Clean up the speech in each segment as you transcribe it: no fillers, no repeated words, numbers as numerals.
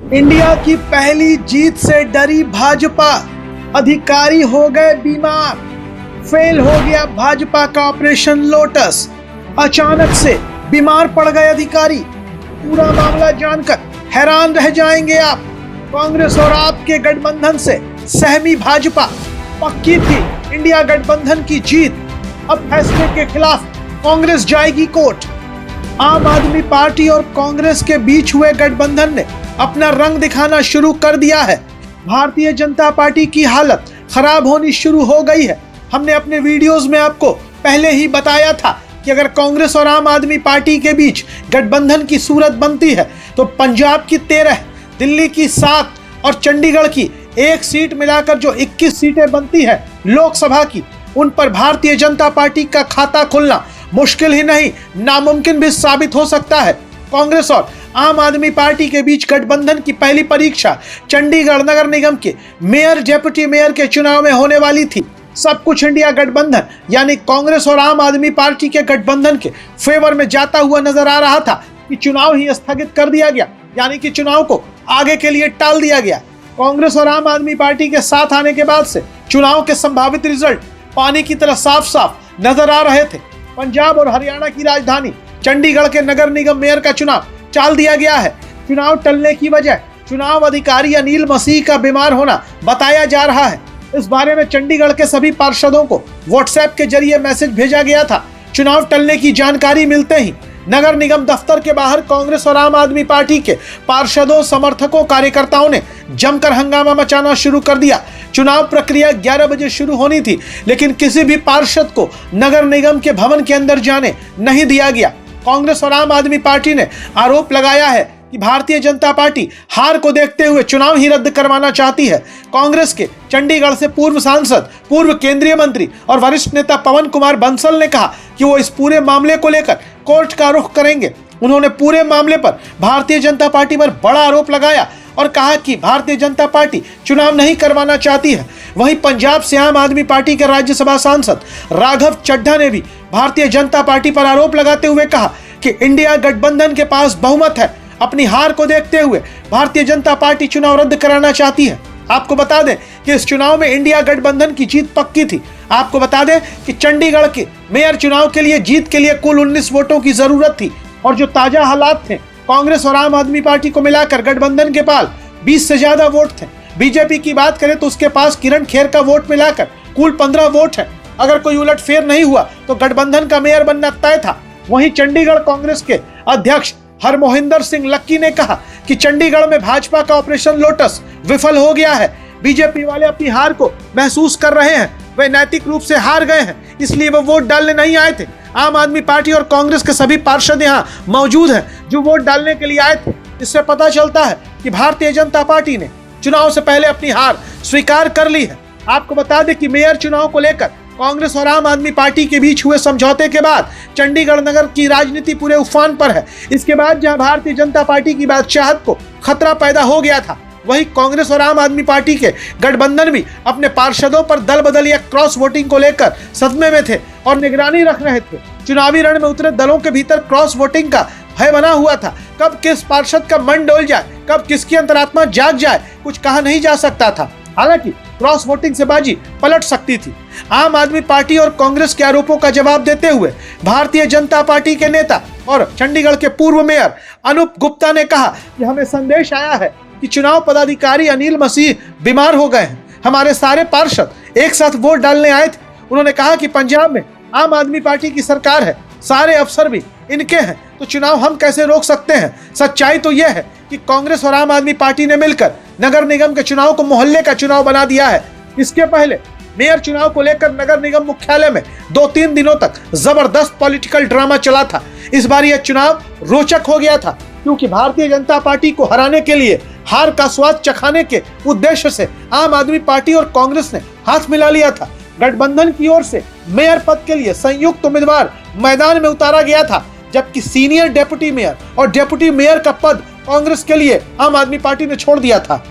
India की पहली जीत से डरी भाजपा, अधिकारी हो गए बीमार। फेल हो गया भाजपा का ऑपरेशन लोटस, अचानक से बीमार पड़ गए अधिकारी। पूरा मामला जानकर हैरान रह जाएंगे आप। कांग्रेस और आपके गठबंधन से सहमी भाजपा, पक्की थी इंडिया गठबंधन की जीत। अब फैसले के खिलाफ कांग्रेस जाएगी कोर्ट। आम आदमी पार्टी और कांग्रेस के बीच हुए गठबंधन ने अपना रंग दिखाना शुरू कर दिया है। भारतीय जनता पार्टी की हालत खराब होनी शुरू हो गई है। हमने अपने वीडियोस में आपको पहले ही बताया था कि अगर कांग्रेस और आम आदमी पार्टी के बीच गठबंधन की सूरत बनती है तो पंजाब की 13, दिल्ली की 7 और चंडीगढ़ की 1 सीट मिलाकर जो 21 सीटें बनती है लोकसभा की, उन पर भारतीय जनता पार्टी का खाता खुलना मुश्किल ही नहीं, नामुमकिन भी साबित हो सकता है। कांग्रेस और आम आदमी पार्टी के बीच गठबंधन की पहली परीक्षा चंडीगढ़ नगर निगम के मेयर, डेप्यूटी मेयर के चुनाव में होने वाली थी। सब कुछ इंडिया गठबंधन यानी कांग्रेस और आम आदमी पार्टी के गठबंधन के फेवर में जाता हुआ नजर आ रहा था कि चुनाव ही स्थगित कर दिया गया, यानी कि चुनाव को आगे के लिए टाल दिया गया। कांग्रेस और आम आदमी पार्टी के साथ आने के बाद से चुनाव के संभावित रिजल्ट पानी की तरह साफ साफ नजर आ रहे थे। पंजाब और हरियाणा की राजधानी चंडीगढ़ के नगर निगम मेयर का चुनाव टाल दिया गया है। चुनाव टलने की वजह चुनाव अधिकारी अनिल मसीह का बीमार होना बताया जा रहा है। इस बारे में चंडीगढ़ के सभी पार्षदों को व्हाट्सएप के जरिए मैसेज भेजा गया था। चुनाव टलने की जानकारी मिलते ही नगर निगम दफ्तर के बाहर कांग्रेस और आम आदमी पार्टी के पार्षदों, समर्थकों, कार्यकर्ताओं ने जमकर हंगामा मचाना शुरू कर दिया। चुनाव प्रक्रिया 11 बजे शुरू होनी थी, लेकिन किसी भी पार्षद को नगर निगम के भवन के अंदर जाने नहीं दिया गया। कांग्रेस और आम आदमी पार्टी ने आरोप लगाया है कि भारतीय जनता पार्टी हार को देखते हुए चुनाव ही रद्द करवाना चाहती है। कांग्रेस के चंडीगढ़ से पूर्व सांसद, पूर्व केंद्रीय मंत्री और वरिष्ठ नेता पवन कुमार बंसल ने कहा कि वो इस पूरे मामले को लेकर कोर्ट का रुख करेंगे। उन्होंने पूरे मामले पर भारतीय जनता पार्टी पर बड़ा आरोप लगाया और कहा कि भारतीय जनता पार्टी चुनाव नहीं करवाना चाहती है। वहीं पंजाब से आम आदमी पार्टी के राज्यसभा सांसद राघव चड्ढा ने भी भारतीय जनता पार्टी पर आरोप लगाते हुए कहा कि इंडिया गठबंधन के पास बहुमत है। अपनी हार को देखते हुए भारतीय जनता पार्टी चुनाव रद्द कराना चाहती है। आपको बता दें कि इस चुनाव में इंडिया गठबंधन की जीत पक्की थी। आपको बता दें कि चंडीगढ़ के मेयर चुनाव के लिए जीत के लिए कुल 19 वोटों की जरूरत थी और जो ताजा हालात थे, कांग्रेस और आम आदमी पार्टी को मिलाकर गठबंधन के पास 20 से ज्यादा वोट थे। बीजेपी की बात करें तो उसके पास किरण खेर का वोट मिलाकर कुल 15 वोट है। अगर कोई उलटफेर नहीं हुआ तो गठबंधन का मेयर बनना तय था। वहीं चंडीगढ़ कांग्रेस के अध्यक्ष हरमोहिंदर सिंह लक्की ने कहा कि चंडीगढ़ में भाजपा का ऑपरेशन लोटस विफल हो गया है। बीजेपी वाले अपनी हार को महसूस कर रहे हैं। वे नैतिक रूप से हार गए हैं, इसलिए वो वोट डालने नहीं आए थे। आम आदमी पार्टी और कांग्रेस के सभी पार्षद यहाँ मौजूद हैं जो वोट डालने के लिए आए थे। इससे पता चलता है कि भारतीय जनता पार्टी ने चुनाव से पहले अपनी हार स्वीकार कर ली है। आपको बता दें कि मेयर चुनाव को लेकर कांग्रेस और आम आदमी पार्टी के बीच हुए समझौते के बाद चंडीगढ़ नगर की राजनीति पूरे उफान पर है। इसके बाद जहां भारतीय जनता पार्टी की बादशाहत को खतरा पैदा हो गया था, वहीं कांग्रेस और आम आदमी पार्टी के गठबंधन भी अपने पार्षदों पर दल बदल या क्रॉस वोटिंग को लेकर सदमे में थे और निगरानी रख रहे थे। चुनावी रण में उतरे दलों के भीतर क्रॉस वोटिंग का भय बना हुआ था। कब किस पार्षद का मन डोल जाए, कब किसकी अंतरात्मा जाग जाए, कुछ कहा नहीं जा सकता था। हालांकि क्रॉस वोटिंग से बाजी पलट सकती थी। आम आदमी पार्टी और कांग्रेस के आरोपों का जवाब देते हुए भारतीय जनता पार्टी के नेता और चंडीगढ़ के पूर्व मेयर अनूप गुप्ता ने कहा कि हमें संदेश आया है कि चुनाव पदाधिकारी अनिल मसीह बीमार हो गए हैं। हमारे सारे पार्षद एक साथ वोट डालने आए थे। उन्होंने कहा कि पंजाब में आम आदमी पार्टी की सरकार है, सारे अफसर भी इनके हैं, तो चुनाव हम कैसे रोक सकते हैं। सच्चाई तो यह है कि कांग्रेस और आम आदमी पार्टी ने मिलकर नगर निगम के चुनाव को मोहल्ले का चुनाव बना दिया है। इसके पहले मेयर चुनाव को लेकर नगर निगम मुख्यालय में 2-3 दिनों तक जबरदस्त पॉलिटिकल ड्रामा चला था। इस बार यह चुनाव रोचक हो गया था क्योंकि भारतीय जनता पार्टी को हराने के लिए, हार का स्वाद चखाने के उद्देश्य से आम आदमी पार्टी और कांग्रेस ने हाथ मिला लिया था। गठबंधन की ओर से मेयर पद के लिए संयुक्त उम्मीदवार मैदान में उतारा गया था, जबकि सीनियर डेप्यूटी मेयर और डेप्यूटी मेयर का पद कांग्रेस के लिए आम आदमी पार्टी ने छोड़ दिया था।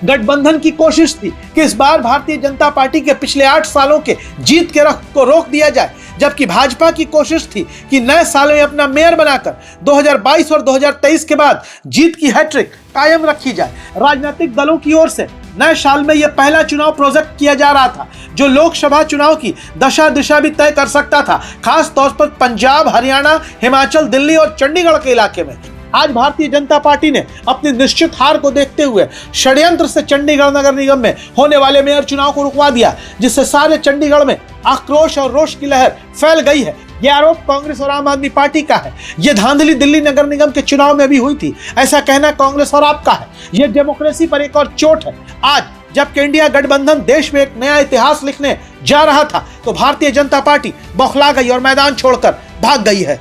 गठबंधन की कोशिश थी कि इस बार भारतीय जनता पार्टी के पिछले 8 सालों के जीत के रख को रोक दिया जाए, जबकि भाजपा की कोशिश थी कि नए साल में अपना मेयर बनाकर 2022 और 2023 के बाद जीत की हैट्रिक कायम रखी जाए। राजनीतिक दलों की ओर से नए साल में यह पहला चुनाव प्रोजेक्ट किया जा रहा था जो लोकसभा चुनाव की दशा दिशा भी तय कर सकता था, खास तौर पर पंजाब, हरियाणा, हिमाचल, दिल्ली और चंडीगढ़ के इलाके में। आज भारतीय जनता पार्टी ने अपनी निश्चित हार को देखते हुए षड्यंत्र से चंडीगढ़ नगर निगम में होने वाले मेयर चुनाव को रुकवा दिया, जिससे सारे चंडीगढ़ में आक्रोश और रोष की लहर फैल गई है। यह आरोप कांग्रेस और आम आदमी पार्टी का है। यह धांधली दिल्ली नगर निगम के चुनाव में भी हुई थी, ऐसा कहना कांग्रेस और आपका है। यह डेमोक्रेसी पर एक और चोट है। आज जबकि इंडिया गठबंधन देश में एक नया इतिहास लिखने जा रहा था, तो भारतीय जनता पार्टी बौखला गई और मैदान छोड़कर भाग गई है।